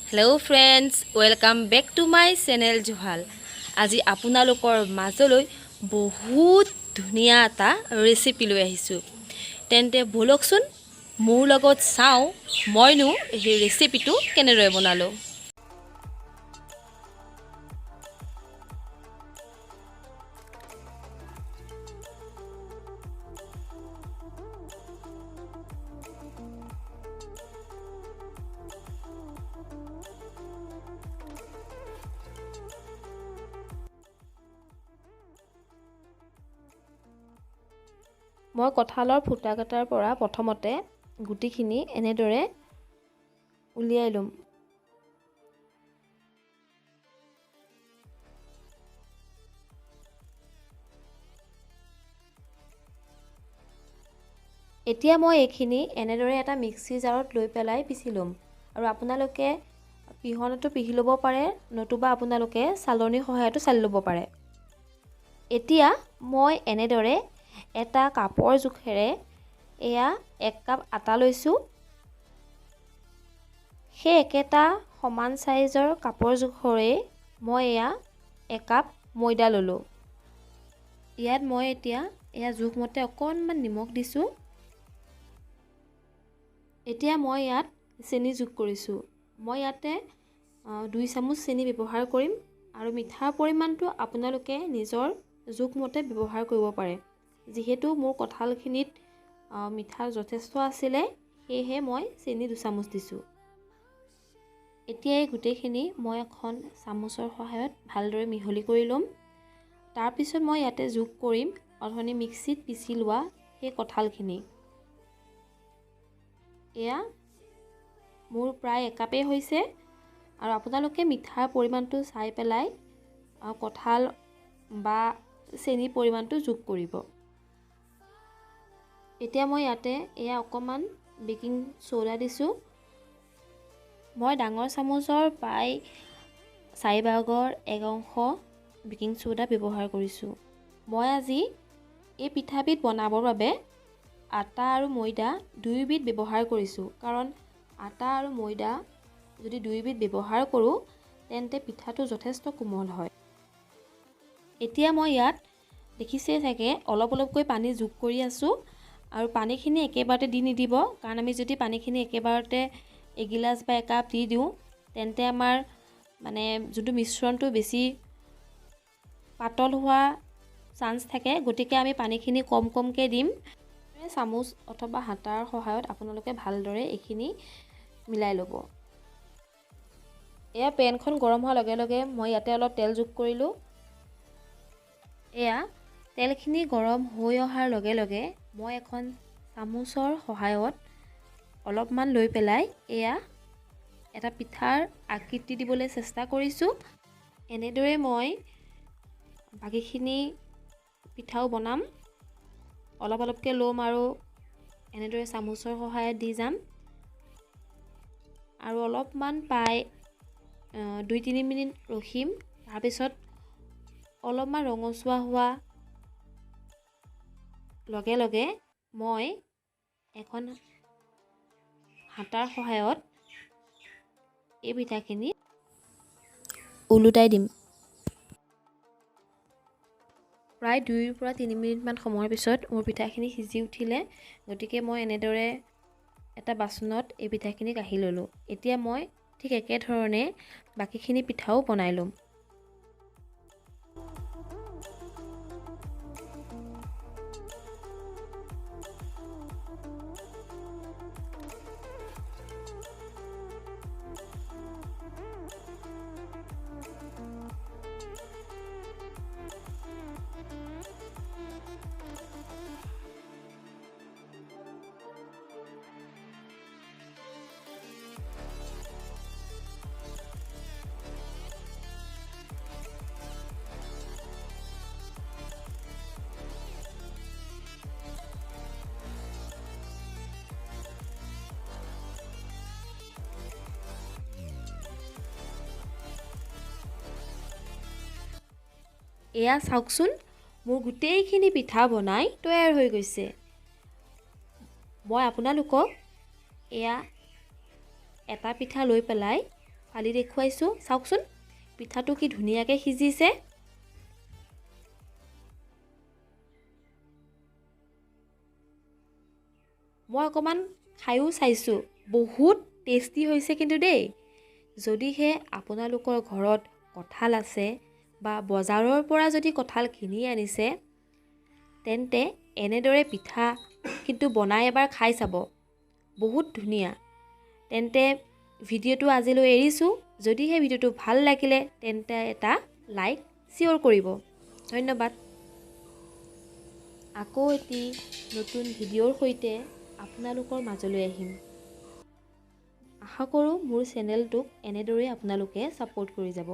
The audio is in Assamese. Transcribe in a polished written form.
Hello friends, welcome back to my channel Juhal. আজি আপোনালোকৰ মাজলৈ বহুত ধুনীয়া এটা ৰেচিপি লৈ আহিছোঁ। তেন্তে বলকচোন মোৰ লগত চাওঁ মইনো এই ৰেচিপিটো কেনেদৰে বনালো। মই কঁঠালৰ ফুটা কাটাৰ পৰা প্ৰথমতে গুটিখিনি এনেদৰে উলিয়াই লম। এতিয়া মই এইখিনি এনেদৰে এটা মিক্সি জাৰত লৈ পেলাই পিচি লম। আৰু আপোনালোকে পিহনাটো পিহি ল'ব পাৰে, নতুবা আপোনালোকে চালনীৰ সহায়তো চালি ল'ব পাৰে। এতিয়া মই এনেদৰে এটা কাপৰ জোখেৰে এয়া 1 কাপ আটা লৈছোঁ। সেই একেটা সমান সাইজৰ কাপৰ জোখৰে মই এয়া 1 কাপ ময়দা ললোঁ। ইয়াত মই এতিয়া এয়া জোখমতে অকণমান নিমখ দিছোঁ। এতিয়া মই ইয়াত চেনি যোগ কৰিছোঁ। মই ইয়াতে 2 চামুচ চেনি ব্যৱহাৰ কৰিম আৰু মিঠাৰ পৰিমাণটো আপোনালোকে নিজৰ জোখমতে ব্যৱহাৰ কৰিব পাৰে। যিহেতু মোৰ কঁঠালখিনিত মিঠা যথেষ্ট আছিলে, সেয়েহে মই চেনি 2 চামুচ দিছোঁ। এতিয়া এই গোটেইখিনি মই এখন চামুচৰ সহায়ত ভালদৰে মিহলি কৰি ল'ম। তাৰপিছত মই ইয়াতে যোগ কৰিম অথনি মিক্সিত পিচি লোৱা সেই কঁঠালখিনি। এয়া মোৰ প্ৰায় 1 কাপেই হৈছে আৰু আপোনালোকে মিঠাৰ পৰিমাণটো চাই পেলাই কঁঠাল বা চেনিৰ পৰিমাণটো যোগ কৰিব। এতিয়া মই ইয়াতে এয়া অকণমান বেকিং সোডা দিছোঁ। মই ডাঙৰ চামুচৰ প্ৰায় 4/4 অংশ বেকিং সোডা ব্যৱহাৰ কৰিছোঁ। মই আজি এই পিঠাবিধ বনাবৰ বাবে আটা আৰু ময়দা দুয়োবিধ ব্যৱহাৰ কৰিছোঁ। কাৰণ আটা আৰু ময়দা যদি দুয়োবিধ ব্যৱহাৰ কৰোঁ তেন্তে পিঠাটো যথেষ্ট কোমল হয়। এতিয়া মই ইয়াত দেখিছেই চাগে অলপ অলপকৈ পানী যোগ কৰি আছোঁ। আৰু পানীখিনি একেবাৰতে দি নিদিব, কাৰণ আমি যদি পানীখিনি একেবাৰতে এগিলাচ বা 1 কাপ দি দিওঁ তেন্তে আমাৰ যোনটো মিশ্ৰণটো বেছি পাতল হোৱা চান্স থাকে। গতিকে আমি পানীখিনি কমকৈ দিম। চামুচ অথবা হাতাৰ সহায়ত আপোনালোকে ভালদৰে এইখিনি মিলাই ল'ব। এয়া পেনখন গৰম হোৱাৰ লগে লগে মই ইয়াতে অলপ তেল যোগ কৰিলোঁ। এয়া তেলখিনি গৰম হৈ অহাৰ লগে লগে মই এখন চামুচৰ সহায়ত অলপমান লৈ পেলাই এয়া এটা পিঠাৰ আকৃতি দিবলৈ চেষ্টা কৰিছোঁ। এনেদৰে মই বাকীখিনি পিঠাও বনাম। অলপ অলপকৈ ল'ম আৰু এনেদৰে চামুচৰ সহায়ত দি যাম। আৰু অলপমান প্ৰায় 2-3 মিনিট ৰখিম। তাৰপিছত অলপমান ৰঙচুৱা হোৱা লগে লগে মই এখন হাতাৰ সহায়ত এই পিঠাখিনি ওলোটাই দিম। প্ৰায় 2 পৰা 3 মিনিটমান সময়ৰ পিছত মোৰ পিঠাখিনি সিজি উঠিলে। গতিকে মই এনেদৰে এটা বাচনত এই পিঠাখিনি কাঢ়ি ল'লোঁ। এতিয়া মই ঠিক একেধৰণে বাকীখিনি পিঠাও বনাই ল'ম। এয়া চাওকচোন, মোৰ গোটেইখিনি পিঠা বনাই তৈয়াৰ হৈ গৈছে। মই আপোনালোকক এয়া এটা পিঠা লৈ পেলাই ফালি দেখুৱাইছোঁ। চাওকচোন পিঠাটো কি ধুনীয়াকৈ সিজিছে। মই অকণমান খায়ো চাইছোঁ, বহুত টেষ্টি হৈছে কিন্তু দেই। যদিহে আপোনালোকৰ ঘৰত কঁঠাল আছে বা বজাৰৰ পৰা যদি কঁঠাল কিনি আনিছে, তেন্তে এনেদৰে পিঠা কিন্তু বনাই এবাৰ খাই চাব, বহুত ধুনীয়া। তেন্তে ভিডিঅ'টো আজিলৈ এৰিছোঁ। যদিহে ভিডিঅ'টো ভাল লাগিলে তেন্তে এটা লাইক চিয়'ৰ কৰিব। ধন্যবাদ। আকৌ এটি নতুন ভিডিঅ'ৰ সৈতে আপোনালোকৰ মাজলৈ আহিম। আশা কৰোঁ মোৰ চেনেলটোক এনেদৰে আপোনালোকে ছাপোৰ্ট কৰি যাব।